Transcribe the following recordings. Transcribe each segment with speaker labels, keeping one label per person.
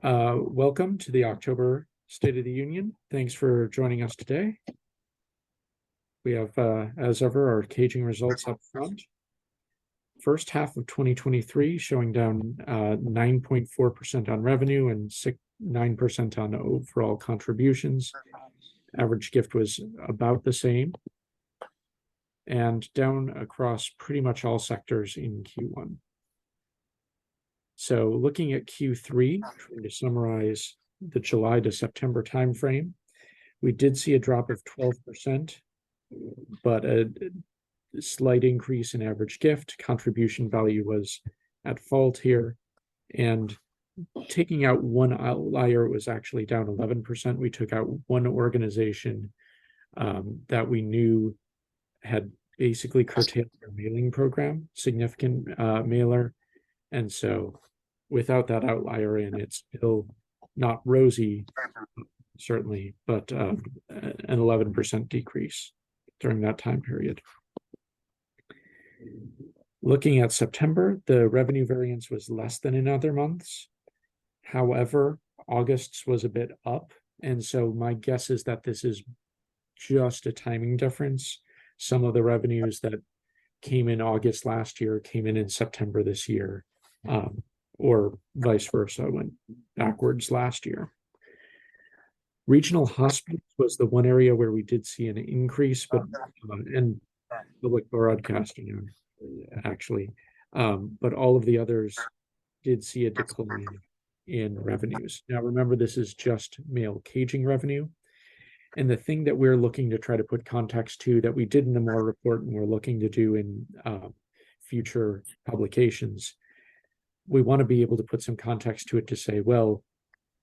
Speaker 1: Welcome to the October State of the Union. Thanks for joining us today. We have, as ever, our caging results up front. First half of 2023 showing down 9.4% on revenue and 9% on overall contributions. Average gift was about the same and down across pretty much all sectors in Q1. So looking at Q3, trying to summarize the July to September timeframe, we did see a drop of 12%, but a slight increase in average gift. Contribution value was at fault here. And taking out one outlier, it was actually down 11%. We took out one organization that we knew had basically curtailed their mailing program, significant mailer. And so without that outlier in, it's still not rosy, certainly, but an 11% decrease during that time period. Looking at September, the revenue variance was less than in other months. However, August's was a bit up. And so my guess is that this is just a timing difference. Some of the revenues that came in August last year came in September this year. Or vice versa, went backwards last year. Regional hospitals was the one area where we did see an increase, but and public broadcasting actually, but all of the others did see a decline in revenues. Now, remember, this is just mail caging revenue. And the thing that we're looking to try to put context to that we did in the MORE report and we're looking to do in future publications, we want to be able to put some context to it to say, well,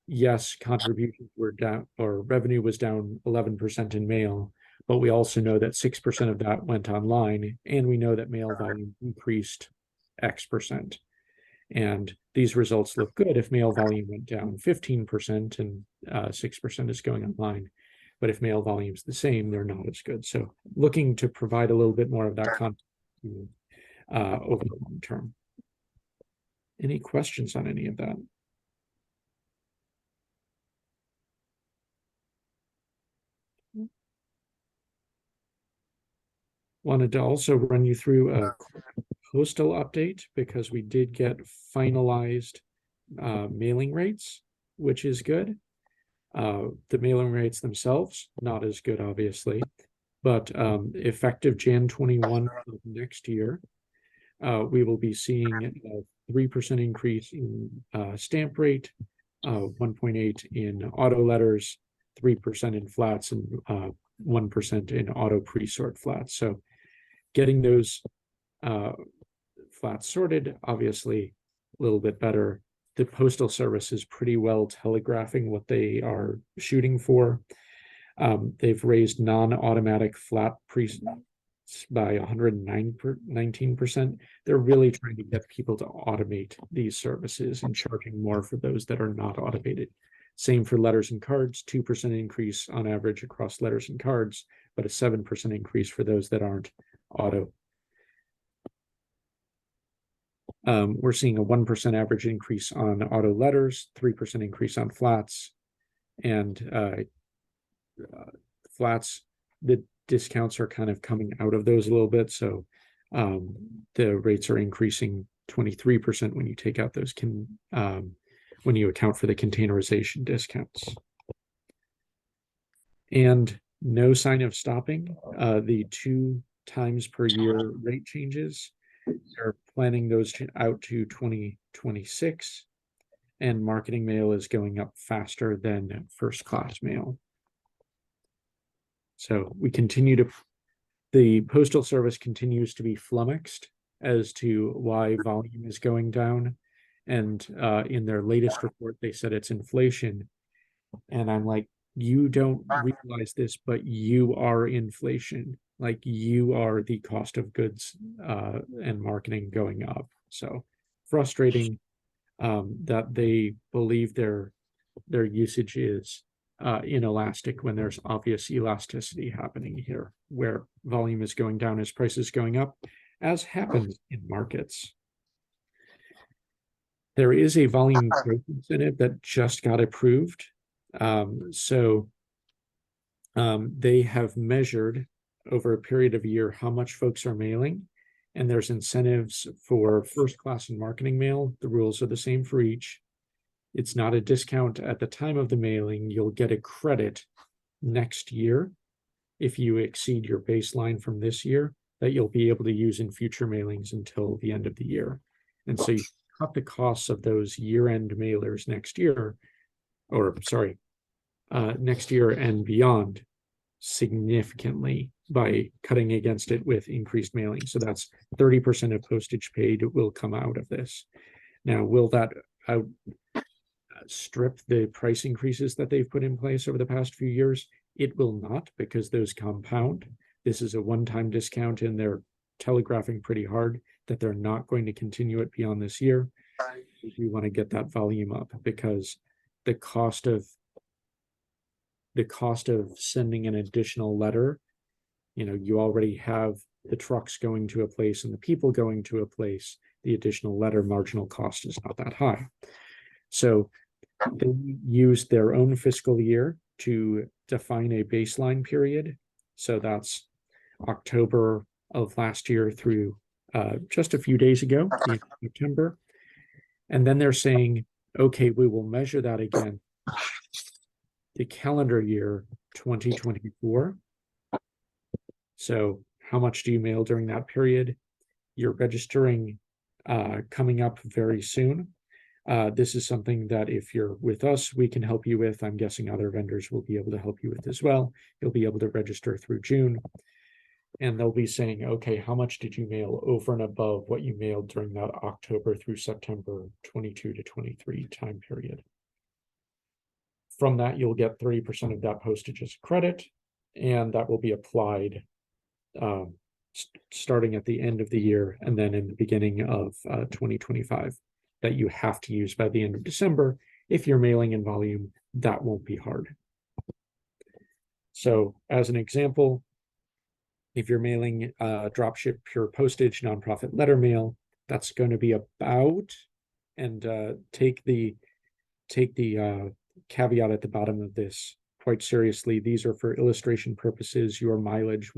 Speaker 1: yes, contributions were down or revenue was down 11% in mail, but we also know that 6% of that went online, and we know that mail volume increased X%. And these results look good if mail volume went down 15% and 6% is going online. But if mail volume is the same, they're not as good. So looking to provide a little bit more of that context over the long term. Any questions on any of that? Wanted to also run you through a postal update because we did get finalized mailing rates, which is good. The mailing rates themselves, not as good, obviously, but effective Jan 21 of next year, we will be seeing a 3% increase in stamp rate, 1.8 in auto letters, 3% in flats, and 1% in auto pre-sort flats. So getting those flats sorted, obviously a little bit better. The Postal Service is pretty well telegraphing what they are shooting for. They've raised non-automatic flat pre-sorts by 119%. They're really trying to get people to automate these services and charging more for those that are not automated. Same for letters and cards, 2% increase on average across letters and cards, but a 7% increase for those that aren't auto. We're seeing a 1% average increase on auto letters, 3% increase on flats, and flats, the discounts are kind of coming out of those a little bit. So the rates are increasing 23% when you take out those when you account for the containerization discounts. And no sign of stopping. The 2 times per year rate changes, they're planning those out to 2026, and marketing mail is going up faster than first class mail. So we continue to, the Postal Service continues to be flummoxed as to why volume is going down. And in their latest report, they said it's inflation. And I'm like, you don't realize this, but you are inflation. Like, you are the cost of goods and marketing going up. So frustrating that they believe their usage is inelastic when there's obvious elasticity happening here, where volume is going down as prices going up, as happens in markets. There is a volume growth incentive that just got approved. They have measured over a period of a year how much folks are mailing, and there's incentives for first class and marketing mail. The rules are the same for each. It's not a discount at the time of the mailing. You'll get a credit next year if you exceed your baseline from this year that you'll be able to use in future mailings until the end of the year. And so you cut the costs of those year-end mailers next year, next year and beyond significantly by cutting against it with increased mailing. So that's 30% of postage paid will come out of this. Now, will that outstrip the price increases that they've put in place over the past few years? It will not, because those compound. This is a one-time discount, and they're telegraphing pretty hard that they're not going to continue it beyond this year. We want to get that volume up, because the cost of sending an additional letter, you already have the trucks going to a place and the people going to a place. The additional letter marginal cost is not that high. So they used their own fiscal year to define a baseline period. So that's October of last year through just a few days ago, in September. And then they're saying, okay, we will measure that again the calendar year 2024. So how much do you mail during that period? You're registering coming up very soon. This is something that if you're with us, we can help you with. I'm guessing other vendors will be able to help you with as well. You'll be able to register through June. And they'll be saying, okay, how much did you mail over and above what you mailed during that October through September 22 to 23 time period? From that, you'll get 30% of that postage as credit, and that will be applied starting at the end of the year and then in the beginning of 2025 that you have to use by the end of December. If you're mailing in volume, that won't be hard. So as an example, if you're mailing dropship pure postage nonprofit letter mail, that's going to be about, and take the caveat at the bottom of this quite seriously. These are for illustration purposes. Your mileage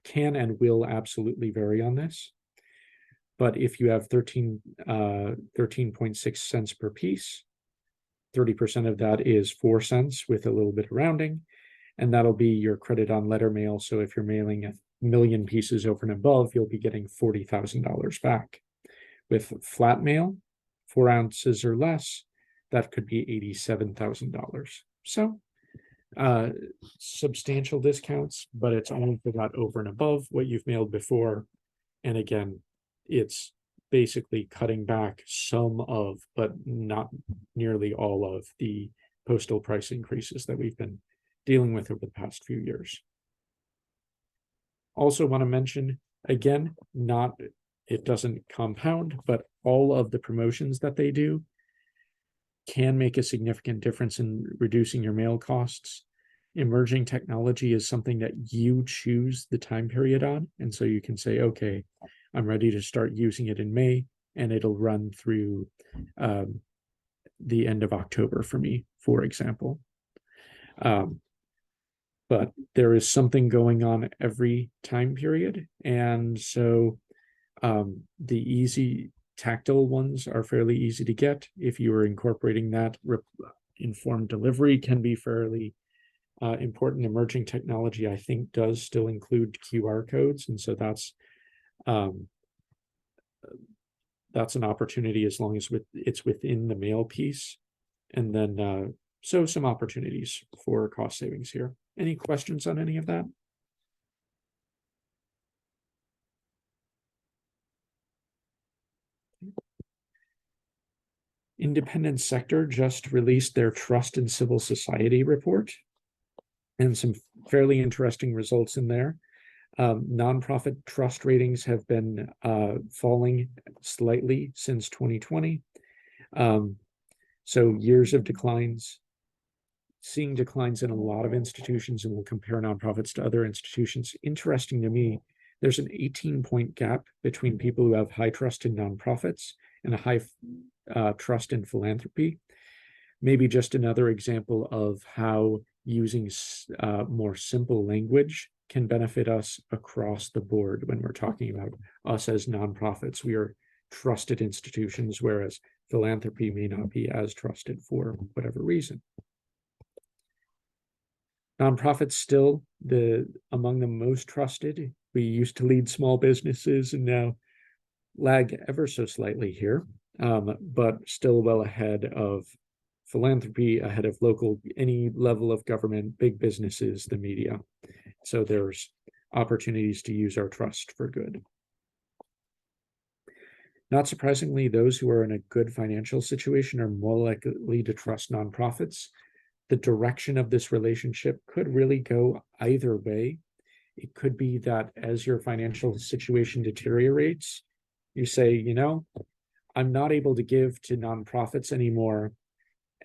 Speaker 1: can and will absolutely vary on this. But if you have 13.6 cents per piece, 30% of that is 4 cents with a little bit of rounding, and that'll be your credit on letter mail. So if you're mailing 1 million pieces over and above, you'll be getting $40,000 back. With flat mail, 4 ounces or less, that could be $87,000. So substantial discounts, but it's only for that over and above what you've mailed before. And again, it's basically cutting back some of, but not nearly all of, the postal price increases that we've been dealing with over the past few years. Also want to mention, again, it doesn't compound, but all of the promotions that they do can make a significant difference in reducing your mail costs. Emerging technology is something that you choose the time period on. And so you can say, okay, I'm ready to start using it in May, and it'll run through the end of October for me, for example. But there is something going on every time period. And so the easy tactile ones are fairly easy to get. If you are incorporating that, informed delivery can be fairly important. Emerging technology, I think, does still include QR codes. And so that's an opportunity as long as it's within the mail piece. And then, so some opportunities for cost savings here. Any questions on any of that? Independent sector just released their Trust in Civil Society report, and some fairly interesting results in there. Nonprofit trust ratings have been falling slightly since 2020. So years of declines, seeing declines in a lot of institutions, and we'll compare nonprofits to other institutions. Interesting to me, there's an 18-point gap between people who have high trust in nonprofits and a high trust in philanthropy. Maybe just another example of how using more simple language can benefit us across the board when we're talking about us as nonprofits. We are trusted institutions, whereas philanthropy may not be as trusted for whatever reason. Nonprofits still among the most trusted. We used to lead small businesses and now lag ever so slightly here, but still well ahead of philanthropy, ahead of any level of government, big businesses, the media. So there's opportunities to use our trust for good. Not surprisingly, those who are in a good financial situation are more likely to trust nonprofits. The direction of this relationship could really go either way. It could be that as your financial situation deteriorates, you say, you know, I'm not able to give to nonprofits anymore,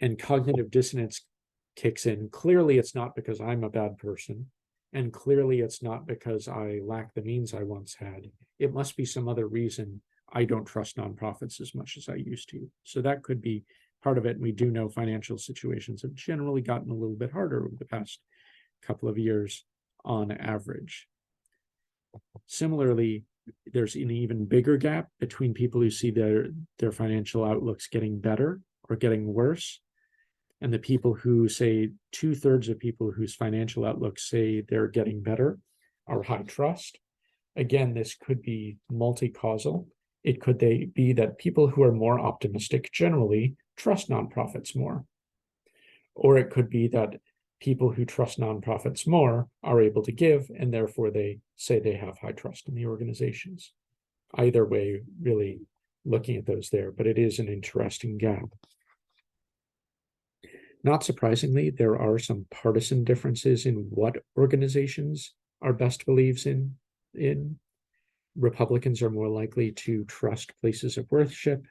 Speaker 1: and cognitive dissonance kicks in. Clearly, it's not because I'm a bad person, and clearly it's not because I lack the means I once had. It must be some other reason I don't trust nonprofits as much as I used to. So that could be part of it. We do know financial situations have generally gotten a little bit harder over the past couple of years on average. Similarly, there's an even bigger gap between people who see their financial outlooks getting better or getting worse, and the people who say 2/3 of people whose financial outlooks say they're getting better are high trust. Again, this could be multi-causal. It could be that people who are more optimistic generally trust nonprofits more. Or it could be that people who trust nonprofits more are able to give, and therefore they say they have high trust in the organizations. Either way, really looking at those there, but it is an interesting gap. Not surprisingly, there are some partisan differences in what organizations are best beliefs in. Republicans are more likely to trust places of worship.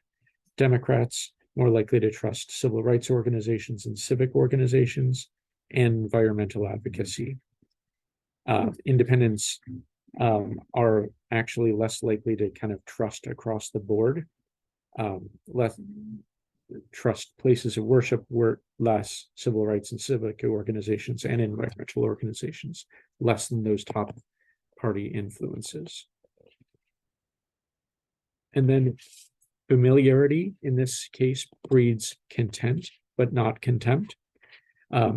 Speaker 1: Democrats more likely to trust civil rights organizations and civic organizations and environmental advocacy. Independents are actually less likely to kind of trust across the board, less trust places of worship, less civil rights and civic organizations and environmental organizations, less than those top party influences. And then familiarity in this case breeds content, but not contempt.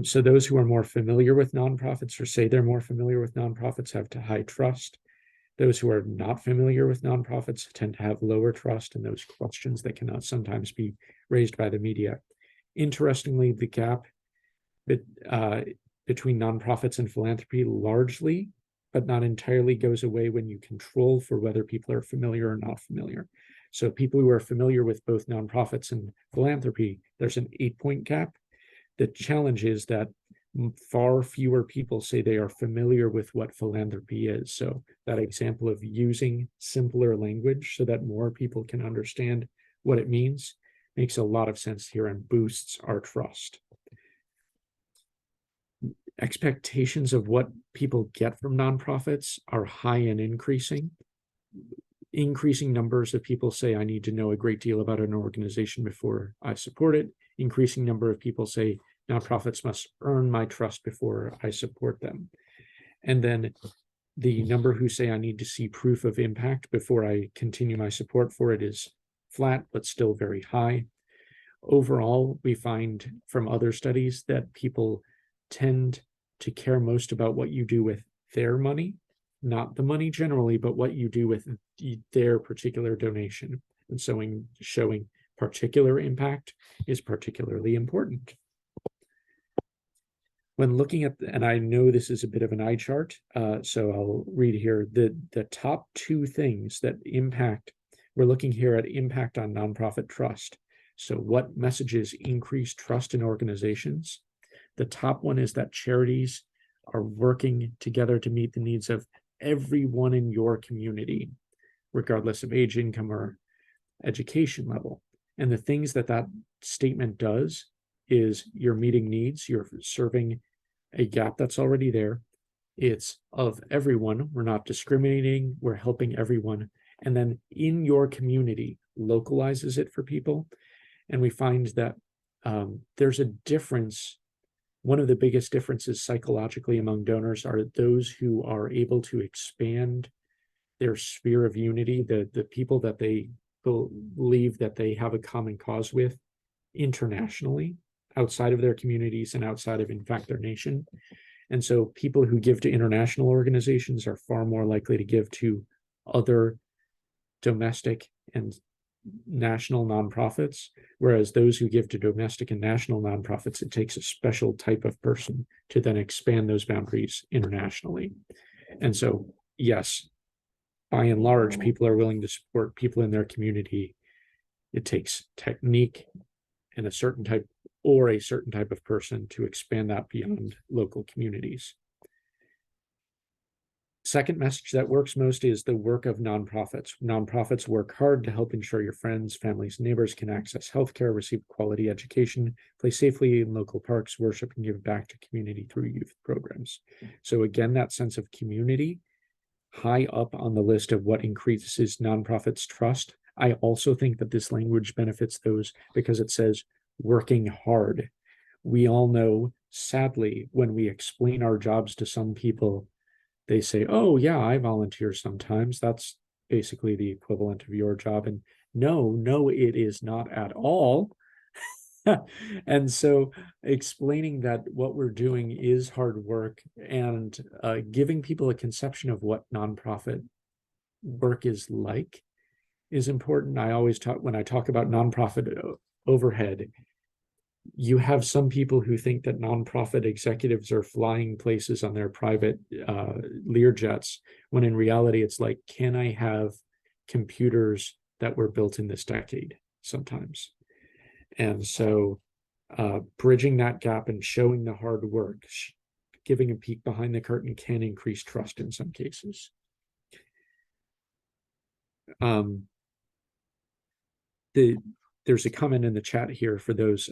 Speaker 1: So those who are more familiar with nonprofits or say they're more familiar with nonprofits have high trust. Those who are not familiar with nonprofits tend to have lower trust in those questions that cannot sometimes be raised by the media. Interestingly, the gap between nonprofits and philanthropy largely, but not entirely, goes away when you control for whether people are familiar or not familiar. So people who are familiar with both nonprofits and philanthropy, there's an 8-point gap. The challenge is that far fewer people say they are familiar with what philanthropy is. So that example of using simpler language so that more people can understand what it means makes a lot of sense here and boosts our trust. Expectations of what people get from nonprofits are high and increasing. Increasing numbers of people say, I need to know a great deal about an organization before I support it. Increasing number of people say, nonprofits must earn my trust before I support them. And then the number who say, I need to see proof of impact before I continue my support for it is flat, but still very high. Overall, we find from other studies that people tend to care most about what you do with their money, not the money generally, but what you do with their particular donation. And so showing particular impact is particularly important. When looking at, and I know this is a bit of an eye chart, so I'll read here, the top 2 things that impact, we're looking here at impact on nonprofit trust. So what messages increase trust in organizations? The top one is that charities are working together to meet the needs of everyone in your community, regardless of age, income, or education level. And the things that statement does is you're meeting needs, you're serving a gap that's already there. It's of everyone. We're not discriminating, we're helping everyone. And then in your community, localizes it for people. And we find that there's a difference. One of the biggest differences psychologically among donors are those who are able to expand their sphere of unity, the people that they believe that they have a common cause with internationally, outside of their communities and outside of, in fact, their nation. And so people who give to international organizations are far more likely to give to other domestic and national nonprofits, whereas those who give to domestic and national nonprofits, it takes a special type of person to then expand those boundaries internationally. And so, yes, by and large, people are willing to support people in their community. It takes technique and a certain type of person to expand that beyond local communities. Second message that works most is the work of nonprofits. Nonprofits work hard to help ensure your friends, families, neighbors can access healthcare, receive quality education, play safely in local parks, worship, and give back to community through youth programs. So again, that sense of community, high up on the list of what increases nonprofits' trust. I also think that this language benefits those because it says working hard. We all know, sadly, when we explain our jobs to some people, they say, oh, yeah, I volunteer sometimes. That's basically the equivalent of your job. And no, it is not at all. And so explaining that what we're doing is hard work and giving people a conception of what nonprofit work is like is important. I always talk, when I talk about nonprofit overhead, you have some people who think that nonprofit executives are flying places on their private Learjets, when in reality, it's like, can I have computers that were built in this decade sometimes? And so bridging that gap and showing the hard work, giving a peek behind the curtain can increase trust in some cases. There's a comment in the chat here for those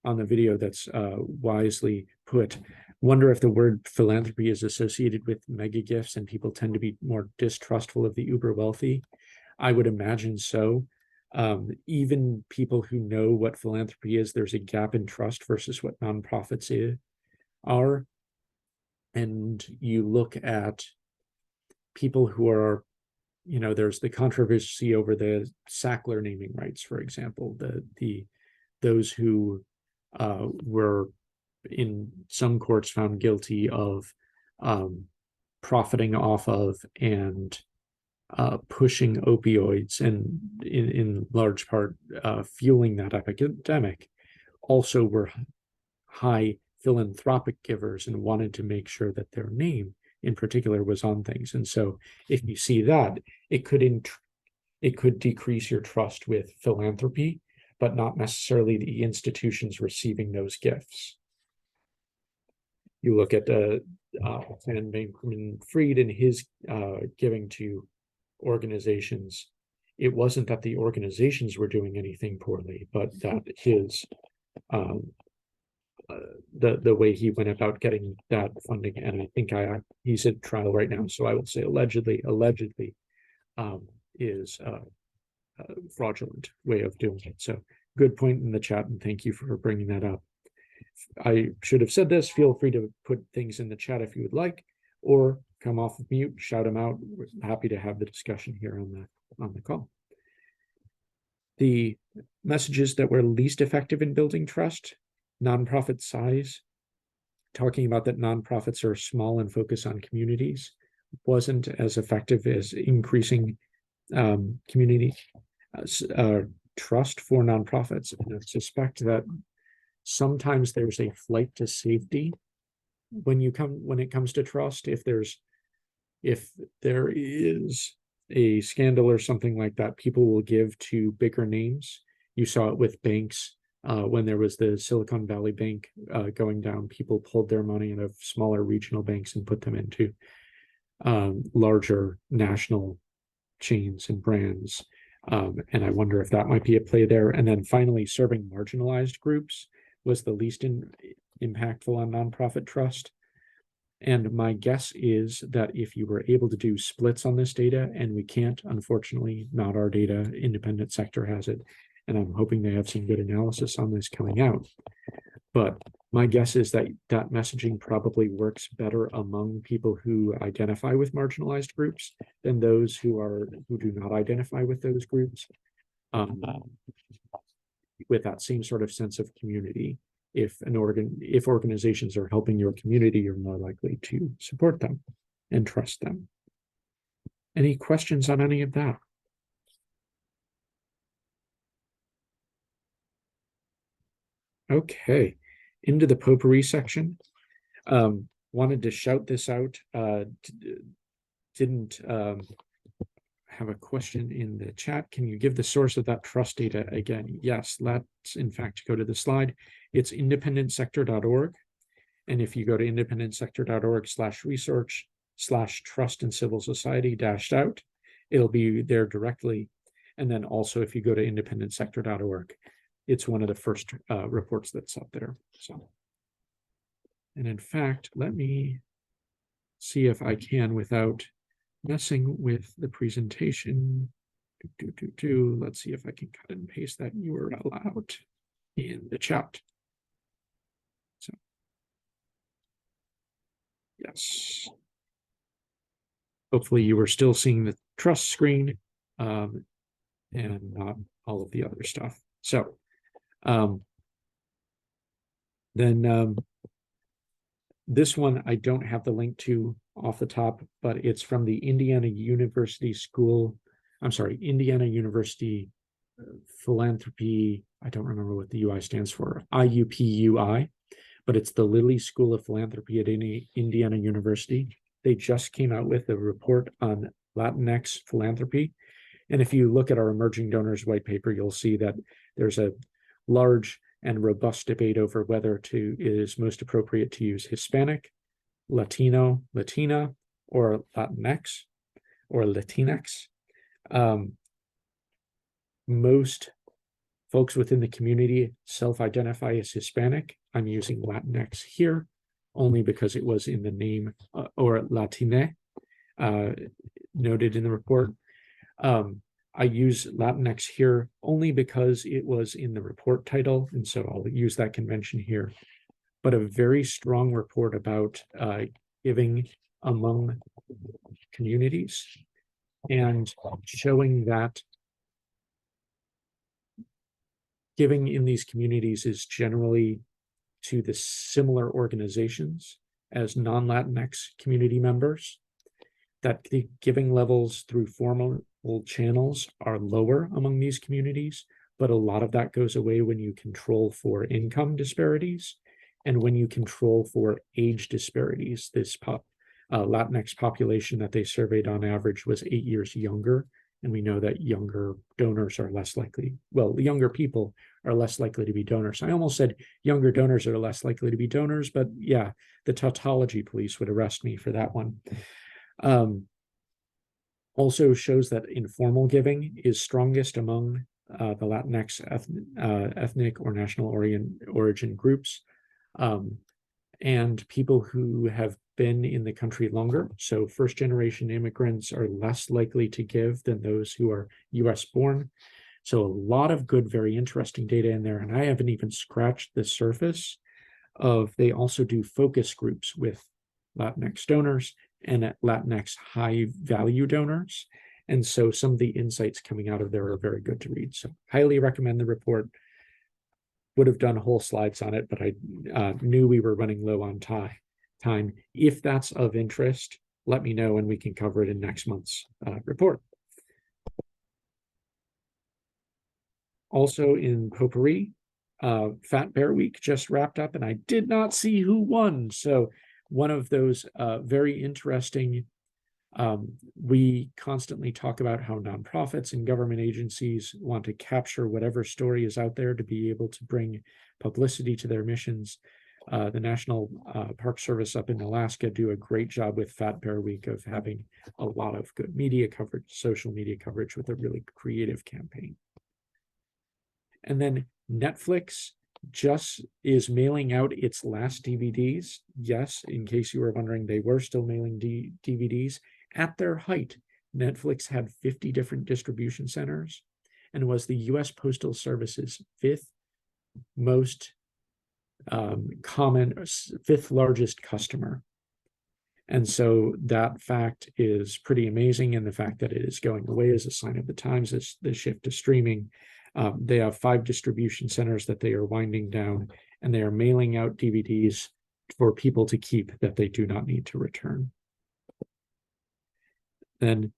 Speaker 1: on the video that's wisely put. Wonder if the word philanthropy is associated with mega gifts and people tend to be more distrustful of the uber wealthy. I would imagine so. Even people who know what philanthropy is, there's a gap in trust versus what nonprofits are. And you look at people who are, there's the controversy over the Sackler naming rights, for example, those who were in some courts found guilty of profiting off of and pushing opioids and in large part fueling that epidemic, also were high philanthropic givers and wanted to make sure that their name in particular was on things. And so if you see that, it could decrease your trust with philanthropy, but not necessarily the institutions receiving those gifts. You look at Fan Bankman-Fried and his giving to organizations. It wasn't that the organizations were doing anything poorly, but that his the way he went about getting that funding, and I think he's in trial right now, so I will say allegedly is a fraudulent way of doing it. So good point in the chat, and thank you for bringing that up. I should have said this. Feel free to put things in the chat if you would like, or come off of mute, shout them out. We're happy to have the discussion here on the call. The messages that were least effective in building trust: nonprofit size, talking about that nonprofits are small and focus on communities, wasn't as effective as increasing community trust for nonprofits. And I suspect that sometimes there's a flight to safety when it comes to trust. If there is a scandal or something like that, people will give to bigger names. You saw it with banks. When there was the Silicon Valley Bank going down, people pulled their money out of smaller regional banks and put them into larger national chains and brands. And I wonder if that might be a play there. And then finally, serving marginalized groups was the least impactful on nonprofit trust. And my guess is that if you were able to do splits on this data, and we can't, unfortunately, not our data, independent sector has it, and I'm hoping they have some good analysis on this coming out. But my guess is that that messaging probably works better among people who identify with marginalized groups than those who do not identify with those groups. With that same sort of sense of community. If organizations are helping your community, you're more likely to support them and trust them. Any questions on any of that? Okay, into the potpourri section. Wanted to shout this out. Didn't have a question in the chat. Can you give the source of that trust data again? Yes, let's in fact go to the slide. It's independentsector.org. And if you go to independentsector.org/research/trust and civil society dashed out, it'll be there directly. And then also if you go to independentsector.org, it's one of the first reports that's up there. So, and in fact, let me see if I can without messing with the presentation. Let's see if I can cut and paste that URL out in the chat. So, yes. Hopefully you are still seeing the trust screen and not all of the other stuff. So then this one I don't have the link to off the top, but it's from the Indiana University Philanthropy. I don't remember what the UI stands for, IUPUI, but it's the Lilly School of Philanthropy at Indiana University. They just came out with a report on Latinx philanthropy. And if you look at our emerging donors white paper, you'll see that there's a large and robust debate over whether it is most appropriate to use Hispanic, Latino, Latina, or Latinx, or Latinx. Most folks within the community self-identify as Hispanic. I'm using Latinx here only because it was in the name, or Latine, noted in the report. I use Latinx here only because it was in the report title, and so I'll use that convention here. But a very strong report about giving among communities and showing that giving in these communities is generally to the similar organizations as non-Latinx community members, that the giving levels through formal channels are lower among these communities, but a lot of that goes away when you control for income disparities and when you control for age disparities. This Latinx population that they surveyed on average was 8 years younger, and we know that younger donors are less likely, well, younger people are less likely to be donors. I almost said younger donors are less likely to be donors, but yeah, the tautology police would arrest me for that one. Also shows that informal giving is strongest among the Latinx ethnic or national origin groups, and people who have been in the country longer. So first-generation immigrants are less likely to give than those who are US born. So a lot of good, very interesting data in there. And I haven't even scratched the surface of, they also do focus groups with Latinx donors and Latinx high value donors. And so some of the insights coming out of there are very good to read. So highly recommend the report. Would have done whole slides on it, but I knew we were running low on time. If that's of interest, let me know and we can cover it in next month's report. Also in potpourri, Fat Bear Week just wrapped up and I did not see who won. So one of those very interesting, we constantly talk about how nonprofits and government agencies want to capture whatever story is out there to be able to bring publicity to their missions. The National Park Service up in Alaska do a great job with Fat Bear Week of having a lot of good media coverage, social media coverage with a really creative campaign. And then Netflix just is mailing out its last DVDs. Yes, in case you were wondering, they were still mailing DVDs. At their height, Netflix had 50 different distribution centers and was the US Postal Service's fifth largest customer. And so that fact is pretty amazing. And the fact that it is going away is a sign of the times, the shift to streaming. They have 5 distribution centers that they are winding down, and they are mailing out DVDs for people to keep that they do not need to return. Then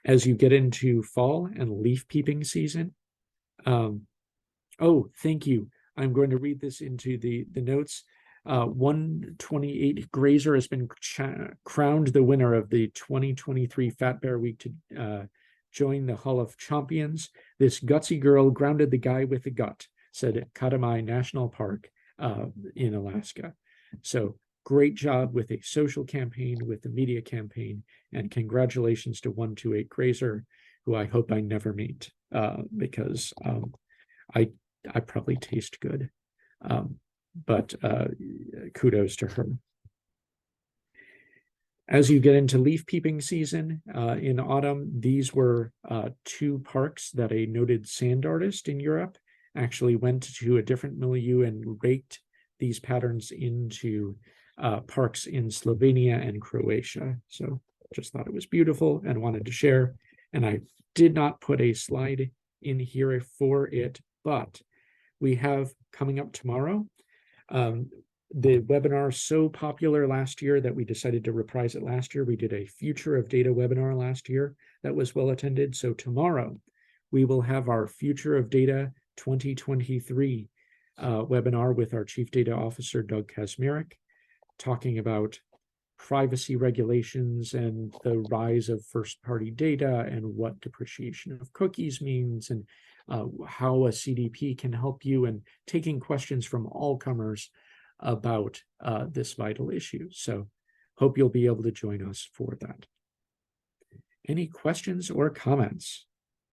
Speaker 1: as you get into fall and leaf peeping season, oh, thank you. I'm going to read this into the notes. 128 Grazer has been crowned the winner of the 2023 Fat Bear Week to join the Hall of Champions. This gutsy girl grounded the guy with the gut, said Katamai National Park in Alaska. So great job with a social campaign, with the media campaign, and congratulations to 128 Grazer, who I hope I never meet because I probably taste good. But kudos to her. As you get into leaf peeping season in autumn, these were 2 parks that a noted sand artist in Europe actually went to a different milieu and raked these patterns into parks in Slovenia and Croatia. So just thought it was beautiful and wanted to share. And I did not put a slide in here for it, but we have coming up tomorrow. The webinar so popular last year that we decided to reprise it last year. We did a Future of Data webinar last year that was well attended. So tomorrow we will have our Future of Data 2023 webinar with our Chief Data Officer, Doug Kazmarek, talking about privacy regulations and the rise of first-party data and what depreciation of cookies means, and how a CDP can help you, and taking questions from all comers about this vital issue. So hope you'll be able to join us for that. Any questions or comments?